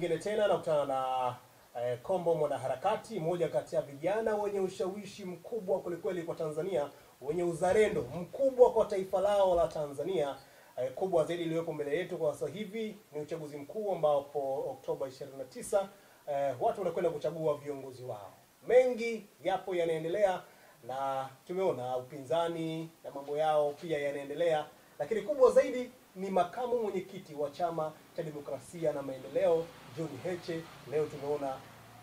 mwingine tena nakutana na Kombo, mwanaharakati, mmoja kati ya vijana wenye ushawishi mkubwa kwelikweli kwa Tanzania, wenye uzalendo mkubwa kwa taifa lao la Tanzania. Kubwa zaidi iliyopo mbele yetu kwa sasa hivi ni uchaguzi mkuu ambapo Oktoba 29 watu wanakwenda kuchagua viongozi wao. Mengi yapo yanaendelea na tumeona upinzani na mambo yao pia yanaendelea, lakini kubwa zaidi ni makamu mwenyekiti wa Chama cha Demokrasia na Maendeleo John Heche. Leo tumeona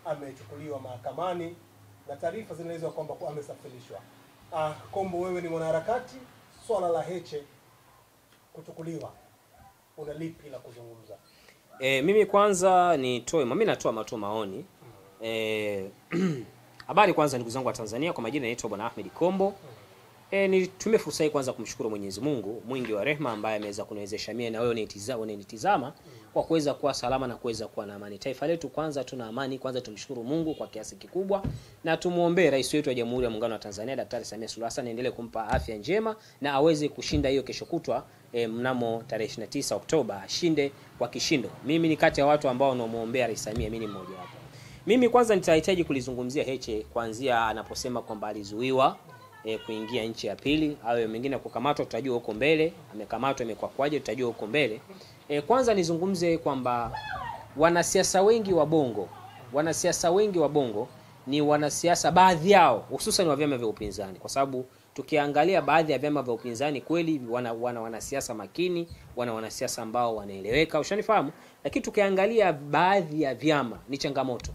amechukuliwa mahakamani na taarifa zinaeleza kwamba amesafirishwa. Kombo, wewe ni mwanaharakati, swala la Heche kuchukuliwa, una lipi la kuzungumza? Mimi kwanza mimi natoa maoni. Habari kwanza ndugu zangu wa Tanzania, kwa majina naitwa Bwana Ahmed Kombo. Nitumie fursa hii kwanza kumshukuru Mwenyezi Mungu mwingi wa rehema ambaye ameweza kuniwezesha mimi na wewe unanitizama kwa kuweza kuwa salama na kuweza kuwa na amani. Taifa letu kwanza tuna amani, kwanza tumshukuru Mungu kwa kiasi kikubwa na tumuombe rais wetu wa Jamhuri ya Muungano wa Tanzania Daktari Samia Suluhu Hassan aendelee kumpa afya njema na aweze kushinda hiyo kesho kutwa mnamo tarehe 29 Oktoba, ashinde kwa kishindo. Mimi ni kati ya watu ambao wanamuombea Rais Samia, mimi ni mmoja wapo. Mimi kwanza nitahitaji kulizungumzia Heche kuanzia anaposema kwamba alizuiwa kuingia nchi ya pili, au mengine kukamatwa, tutajua huko mbele. Amekamatwa imekuwa kwaje, tutajua huko mbele. Kwanza nizungumze kwamba wanasiasa wengi wa Bongo ni wanasiasa, baadhi yao hususan wa vyama vya upinzani, kwa sababu tukiangalia baadhi ya vyama vya upinzani kweli wanasiasa makini, wanasiasa ambao wanaeleweka, ushanifahamu. Lakini tukiangalia baadhi ya vyama ni changamoto.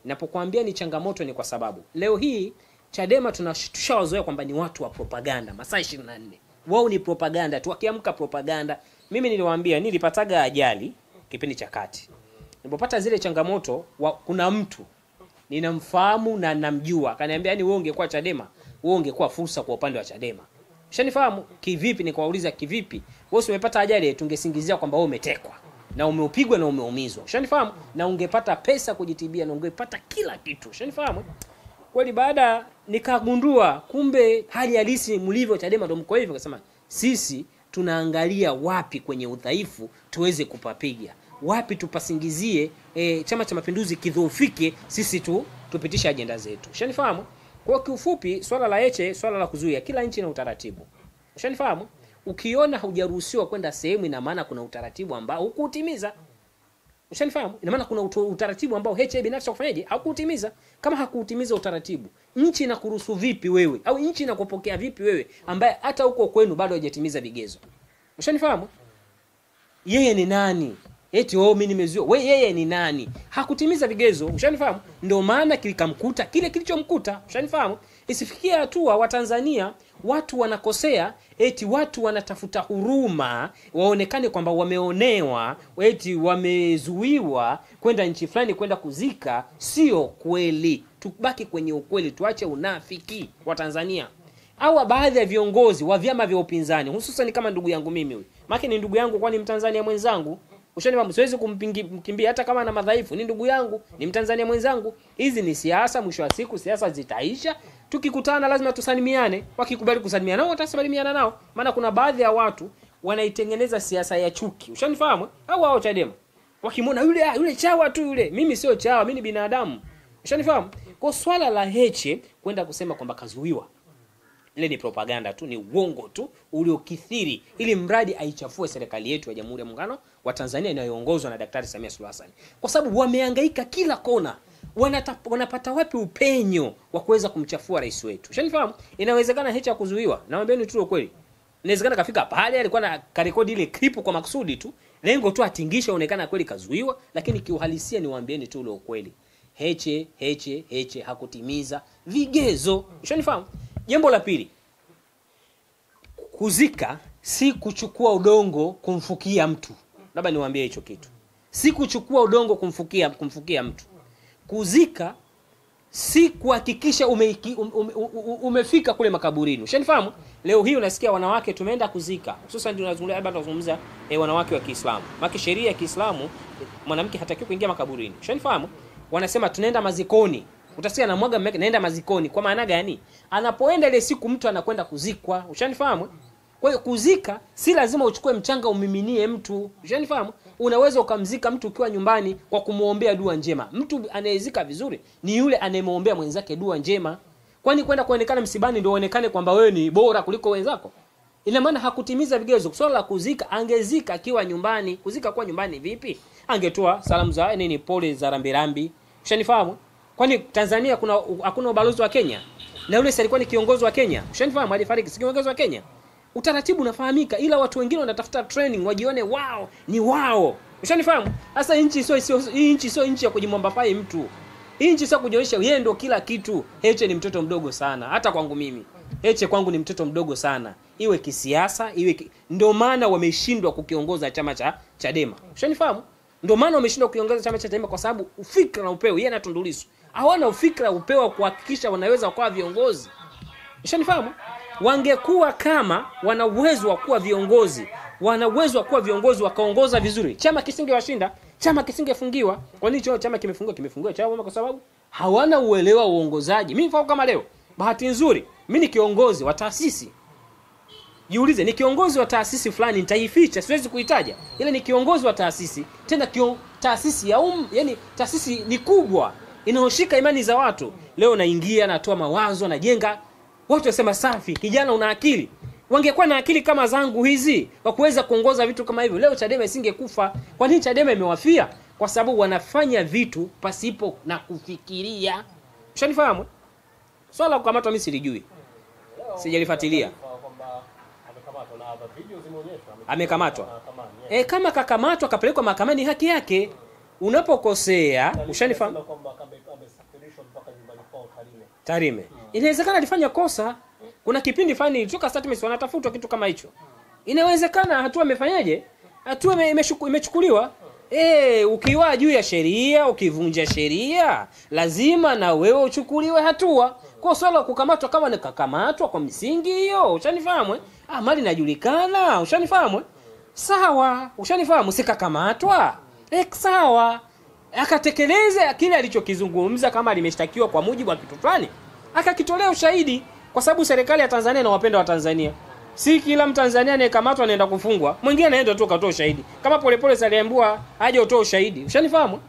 Ninapokuambia ni changamoto ni kwa sababu leo hii Chadema tushawazoea kwamba ni watu wa propaganda masaa 24. Wao ni propaganda tu, wakiamka propaganda. Mimi niliwaambia nilipataga ajali kipindi cha kati. Nilipopata zile changamoto, kuna mtu ninamfahamu na namjua, akaniambia yani wewe ungekuwa Chadema, wewe ungekuwa fursa kwa upande wa Chadema. Ushanifahamu? Kivipi? Nikawauliza kivipi? Wewe umepata ajali, tungesingizia kwamba wewe umetekwa na umeupigwa na umeumizwa. Ushanifahamu? Na ungepata pesa kujitibia na ungepata kila kitu. Ushanifahamu? Kweli baada nikagundua kumbe hali halisi mlivyo Chadema ndio mko hivyo, akasema sisi tunaangalia wapi kwenye udhaifu tuweze kupapiga. Wapi tupasingizie Chama cha Mapinduzi kidhoofike, sisi tupitisha agenda zetu. Ushanifahamu? Kwa kiufupi swala la Heche, swala la kuzuia, kila nchi na utaratibu. Ushanifahamu? Ukiona hujaruhusiwa kwenda sehemu, ina maana kuna utaratibu ambao hukutimiza. Ushanifahamu? Ina maana kuna utaratibu ambao Heche binafsi kufanyaje hakutimiza. Kama hakutimiza utaratibu, nchi inakuruhusu vipi wewe, au nchi inakupokea vipi wewe ambaye hata huko kwenu bado hujatimiza vigezo? Ushanifahamu? Yeye ni nani? Eti mimi nimezuia. Wewe yeye ni nani? Hakutimiza vigezo. Ushanifahamu? Ndio maana kilikamkuta kile kilichomkuta. Ushanifahamu? Isifikia hatua wa Tanzania watu wanakosea, eti watu wanatafuta huruma, waonekane kwamba wameonewa, eti wamezuiwa kwenda nchi fulani kwenda kuzika. Sio kweli. Tubaki kwenye ukweli, tuache unafiki wa Tanzania. Au baadhi ya viongozi wa vyama vya upinzani, hususan kama ndugu yangu mimi huyu. Maana ni ndugu yangu, kwani Mtanzania mwenzangu. Ushanifahamu? Siwezi kumkimbia hata kama na madhaifu, ni ndugu yangu, ni Mtanzania mwenzangu. Hizi ni siasa, mwisho wa siku siasa zitaisha. Tukikutana lazima tusalimiane. Wakikubali kusalimiana nao watasalimiana nao. Maana kuna baadhi ya watu wanaitengeneza siasa ya chuki. Ushanifahamu? Au wao Chadema wakimwona yule chawa tu yule. Mimi sio chawa, mimi ni binadamu. Ushanifahamu? Kwa swala la Heche kwenda kusema kwamba kazuiwa, ile ni propaganda tu, ni uongo tu uliokithiri, ili mradi aichafue serikali yetu ya Jamhuri ya Muungano wa Tanzania inayoongozwa na Daktari Samia Suluhu Hassan. Kwa sababu wamehangaika kila kona. Wanapata wapi upenyo wa kuweza kumchafua rais wetu? Ushanifahamu? Inawezekana Heche kuzuiwa. Naombeeni tu ukweli. Inawezekana kafika pale alikuwa na karekodi ile clip kwa makusudi tu. Lengo tu atingishe aonekana kweli kazuiwa, lakini kiuhalisia niwaambieni tu ule ukweli. Heche hakutimiza vigezo. Ushanifahamu? Jambo la pili, kuzika si kuchukua udongo kumfukia mtu. Labda niwaambie hicho kitu. Si kuchukua udongo kumfukia mtu. Kuzika si kuhakikisha umefika kule makaburini. Ushanifahamu? Leo hii unasikia wanawake tumeenda kuzika. Hususan ndio tunazungumza wanawake wa Kiislamu. Maana sheria ya Kiislamu mwanamke hatakiwi kuingia makaburini. Ushanifahamu? Wanasema tunaenda mazikoni. Utasikia anamwaga naenda mazikoni. Kwa maana gani? Anapoenda ile siku mtu anakwenda kuzikwa. Ushanifahamu? Kwa hiyo kuzika si lazima uchukue mchanga umiminie mtu. Unanifahamu? Unaweza ukamzika mtu ukiwa nyumbani kwa kumuombea dua njema. Mtu anayezika vizuri ni yule anayemuombea mwenzake dua njema. Kwani kwenda kuonekana msibani ndio uonekane kwamba wewe ni bora kuliko wenzako? Ina maana hakutimiza vigezo. Swala la kuzika, angezika akiwa nyumbani. Kuzika kwa nyumbani vipi? Angetoa salamu za nini, pole za rambirambi. Ushanifahamu? Kwani Tanzania hakuna ubalozi wa Kenya? Na yule alikuwa ni kiongozi wa Kenya. Ushanifahamu? Alifariki, si kiongozi wa Kenya. Utaratibu unafahamika, ila watu wengine wanatafuta training wajione wao ni wao. Ushanifahamu? Sasa nchi sio nchi ya kujimwamba pai mtu. Hii nchi sio kujionyesha yeye ndio kila kitu. Heche ni mtoto mdogo sana, hata kwangu mimi. Heche kwangu ni mtoto mdogo sana. Iwe kisiasa, ndio maana wameshindwa kukiongoza chama cha Chadema. Ushanifahamu? Ndio maana wameshindwa kukiongoza chama cha Chadema kwa sababu ufikra na upeo yeye na Tundu Lissu. Hawana ufikra upeo kuhakikisha wanaweza kuwa viongozi. Ushanifahamu? Wangekuwa kama wana uwezo wa kuwa viongozi, wana uwezo wa kuwa viongozi wakaongoza vizuri, chama kisingewashinda, chama kisingefungiwa. Kwa nini chama kimefungiwa chama? Kwa sababu hawana uelewa uongozaji. Mimi mfano kama leo, bahati nzuri mimi ni kiongozi wa taasisi. Jiulize, ni kiongozi wa taasisi fulani, nitaificha, siwezi kuitaja. Ile ni kiongozi wa taasisi, tena taasisi ya yani taasisi ni kubwa, inaoshika imani za watu. Leo naingia, natoa mawazo, najenga. Watu wasema safi, kijana una akili. Wangekuwa na akili kama zangu hizi wa kuweza kuongoza vitu kama hivyo, leo Chadema isingekufa. Kwa nini Chadema imewafia? Kwa sababu wanafanya vitu pasipo na kufikiria. Ushanifahamu? Swala kukamatwa mimi silijui. Sijalifuatilia. Amekamatwa. Kama kakamatwa kapelekwa mahakamani, haki yake. Unapokosea, ushanifahamu? Tarime. Inawezekana alifanya kosa. Kuna kipindi fulani ilitoka statement wanatafutwa kitu kama hicho. Inawezekana hatua amefanyaje? Hatua imechukuliwa. Ukiwa juu ya sheria, ukivunja sheria, lazima na wewe uchukuliwe hatua. Kwa swala kukamatwa kama ni kakamatwa kwa msingi hiyo, ushanifahamu? Mali inajulikana, ushanifahamu? Sawa, ushanifahamu, sikakamatwa. Sawa. Akatekeleza kile alichokizungumza kama limeshtakiwa kwa mujibu wa kitu fulani. Akakitolea ushahidi kwa sababu serikali ya Tanzania inawapenda wa Tanzania. Si kila Mtanzania anayekamatwa anaenda kufungwa. Mwingine anaenda tu katoa ushahidi. Kama Polepole aliambiwa aje utoe ushahidi. Ushanifahamu?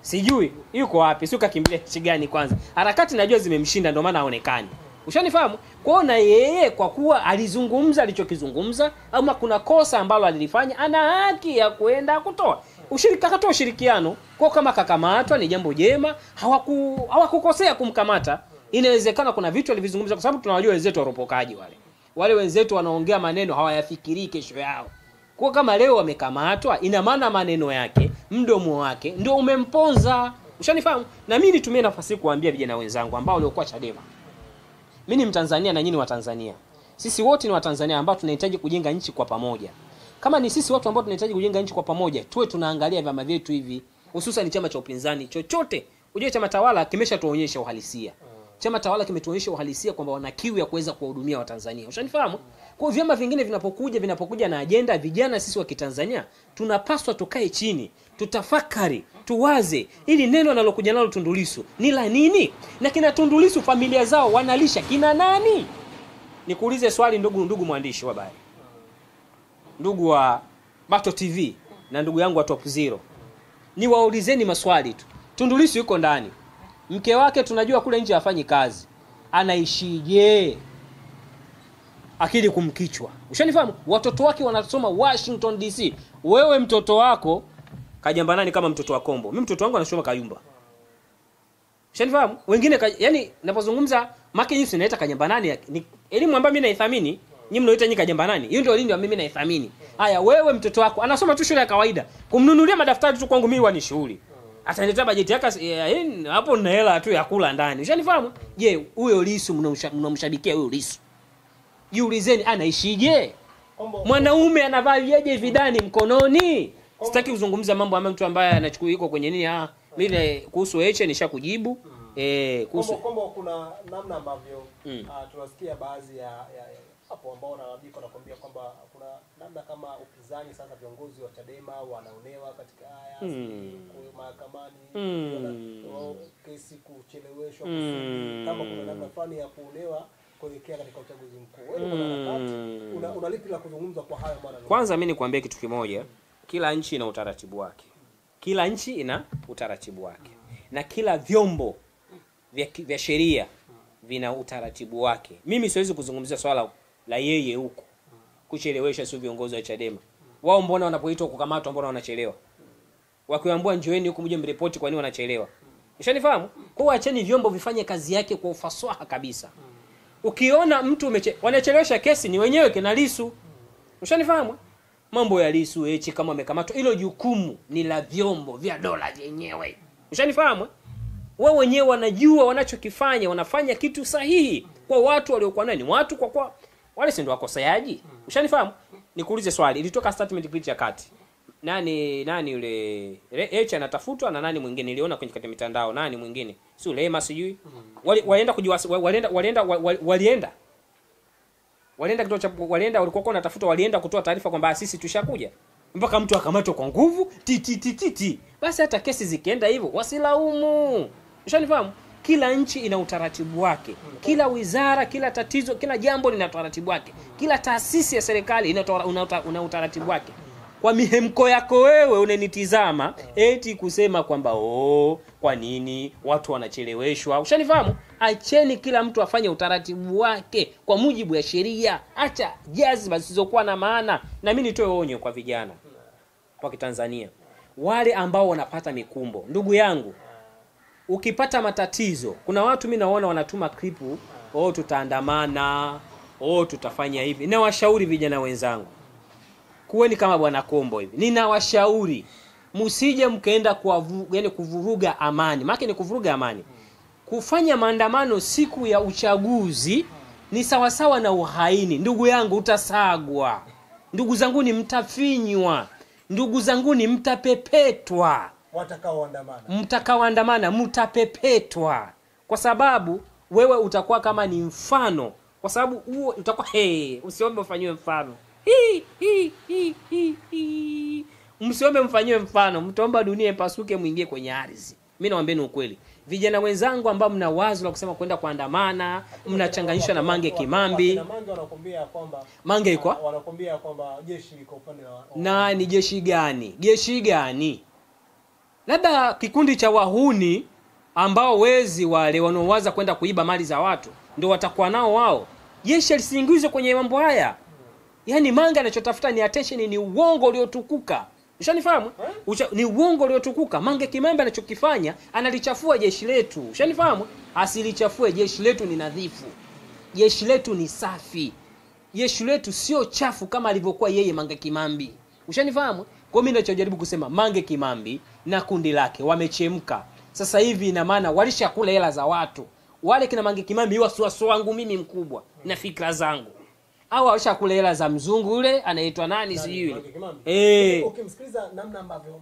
Sijui yuko wapi, si ukakimbilia nchi gani kwanza. Harakati najua zimemshinda ndio maana haonekani. Ushanifahamu? Kwa na yeye kwa kuwa alizungumza alichokizungumza ama kuna kosa ambalo alilifanya, ana haki ya kwenda kutoa akatoa ushirikiano. Kwa kama kakamatwa ni jambo jema, hawakukosea kumkamata. Inawezekana kuna vitu alivizungumza kwa sababu tunawajua wenzetu waropokaji wale. Wale wenzetu wanaongea maneno hawayafikirii kesho yao. Kwa kama leo wamekamatwa, ina maana maneno yake, mdomo wake ndio umemponza. Ushanifahamu? Na mimi nitumie nafasi kuambia vijana wenzangu ambao waliokuwa Chadema. Mimi ni Mtanzania na nyinyi wa Tanzania. Sisi wote ni wa Tanzania ambao tunahitaji kujenga nchi kwa pamoja. Kama ni sisi watu ambao tunahitaji kujenga nchi kwa pamoja, tuwe tunaangalia vyama vyetu hivi, hususan chama cha upinzani chochote. Unajua chama tawala kimeshatuonyesha uhalisia. Chama tawala kimetuonyesha uhalisia kwamba wana kiu ya kuweza kuwahudumia Watanzania. Ushanifahamu? Kwa vyama vingine vinapokuja na agenda, vijana sisi wa Kitanzania tunapaswa tukae chini, tutafakari, tuwaze ili neno analokuja nalo Tundu Lissu ni la nini? Na kina Tundu Lissu familia zao wanalisha kina nani? Nikuulize swali ndugu mwandishi wa habari. Ndugu wa Bato TV na ndugu yangu wa Top Zero. Niwaulizeni maswali tu. Tundu Lissu yuko ndani. Mke wake tunajua kule nje hafanyi kazi. Anaishije? Akili kumkichwa. Ushanifahamu? Watoto wake wanasoma Washington DC. Wewe mtoto wako kajambanani kama mtoto wa Kombo. Mimi mtoto wangu anasoma Kayumba. Ushanifahamu? Wengine yani ninapozungumza Maki News inaita kajambanani ni elimu ambayo mimi naithamini. Nyinyi mnaoita nyinyi kajambanani. Hiyo ndio elimu mimi naithamini. Haya, wewe mtoto wako anasoma tu shule ya kawaida. Kumnunulia madaftari tu kwangu mimi ni shughuli. Ataniletea bajeti yake hapo na hela tu ya kula ndani. Ushanifahamu? Je, huyo Lissu mnamshabikia huyo Lissu? Jiulizeni anaishije? Mwanaume anavaaje vidani mkononi? Sitaki kuzungumza mambo ambayo mtu ambaye anachukua yuko kwenye nini mimi kuhusu Heche nishakujibu. Kuhusu kuna namna ambavyo tunasikia baadhi ya hapo ambao wanabika nakwambia kwamba kuna namna kama upinzani sasa viongozi wa Chadema wanaonewa katika haya mahakamani, kesi kucheleweshwa, kama kuna namna fulani ya kuonewa kuelekea katika uchaguzi mkuu. Wewe mwanaharakati, una lipi la kuzungumza kwa hayo mara? Kwanza mimi nikwambie kitu kimoja, kila nchi ina utaratibu wake. Kila nchi ina utaratibu wake. Na kila vyombo vya sheria vina utaratibu wake. Mimi siwezi kuzungumzia swala la yeye huko kuchelewesha sio viongozi wa Chadema. Wao mbona wanapoitwa kukamatwa mbona wanachelewa? Wakiambiwa njoeni huko mje mripoti kwa nini wanachelewa? Ushanifahamu? Kwa acheni vyombo vifanye kazi yake kwa ufasaha kabisa. Ukiona mtu wanachelewesha kesi ni wenyewe kina Lissu. Ushanifahamu? Mambo ya Lissu Heche kama amekamatwa, hilo jukumu ni la vyombo vya dola vyenyewe. Ushanifahamu? Wao wenyewe wanajua wanachokifanya, wanafanya kitu sahihi kwa watu waliokuwa nani? Watu kwa wale si ndio wakosayaji. Ushanifahamu? Nikuulize swali, ilitoka statement kipindi cha kati. Nani yule Heche anatafutwa na nani mwingine niliona kwenye katika mitandao, nani mwingine? Si Lema sijui. Walienda kituo cha walikuwa wanatafuta, walienda kutoa taarifa kwamba sisi tushakuja. Mpaka mtu akamatwa kwa nguvu ti. Basi hata kesi zikienda hivyo wasilaumu. Ushanifahamu? Kila nchi ina utaratibu wake. Kila wizara, kila tatizo, kila jambo lina utaratibu wake. Kila taasisi ya serikali ina utaratibu wake. Kwa mihemko yako wewe unanitizama eti kusema kwamba kwa nini watu wanacheleweshwa? Ushanifahamu? Acheni kila mtu afanye utaratibu wake kwa mujibu ya sheria. Acha jazba zisizokuwa na maana. Na mimi nitoe onyo kwa vijana wa Kitanzania, wale ambao wanapata mikumbo. Ndugu yangu, ukipata matatizo, kuna watu mimi naona wanatuma klipu, tutaandamana, tutafanya hivi. Na washauri vijana wenzangu, kuweni kama Bwana Kombo hivi. Ninawashauri msije mkaenda kuvuruga amani. Maana ni kuvuruga amani. Kufanya maandamano siku ya uchaguzi ni sawasawa na uhaini. Ndugu yangu, utasagwa. Ndugu zangu ni mtafinywa. Ndugu zangu ni mtapepetwa. Mtakaoandamana mtapepetwa. Kwa sababu wewe utakuwa kama ni mfano. Kwa sababu huo utakuwa usiombe ufanyiwe mfano. Msiombe mfanyiwe mfano, mtaomba dunia ipasuke muingie kwenye ardhi. Mimi nawaambieni ukweli. Vijana wenzangu ambao mna wazo la kusema kwenda kuandamana, mnachanganyishwa na Mange Kimambi. Mange wanakuambia kwamba Mange iko? Wanakuambia kwamba jeshi liko upande wa nani? Jeshi gani? Jeshi gani? Labda kikundi cha wahuni ambao wezi wale wanaowaza kwenda kuiba mali za watu ndio watakuwa nao wao. Jeshi lisiingizwe kwenye mambo haya. Yaani Mange anachotafuta ni attention, ni uongo uliotukuka. Ushanifahamu? Ni uongo uliotukuka. Mange Kimambi anachokifanya analichafua jeshi letu. Ushanifahamu? Asilichafue jeshi letu, ni nadhifu. Jeshi letu ni safi. Jeshi letu sio chafu kama alivyokuwa yeye Mange Kimambi. Ushanifahamu? Kwa mimi ninachojaribu kusema, Mange Kimambi na kundi lake wamechemka. Sasa hivi ina maana walishakula hela za watu. Wale kina Mange Kimambi wasiwasi wangu mimi mkubwa na fikra zangu. Au washakula hela za mzungu yule anaitwa nani sijui. Ukimsikiliza namna ambavyo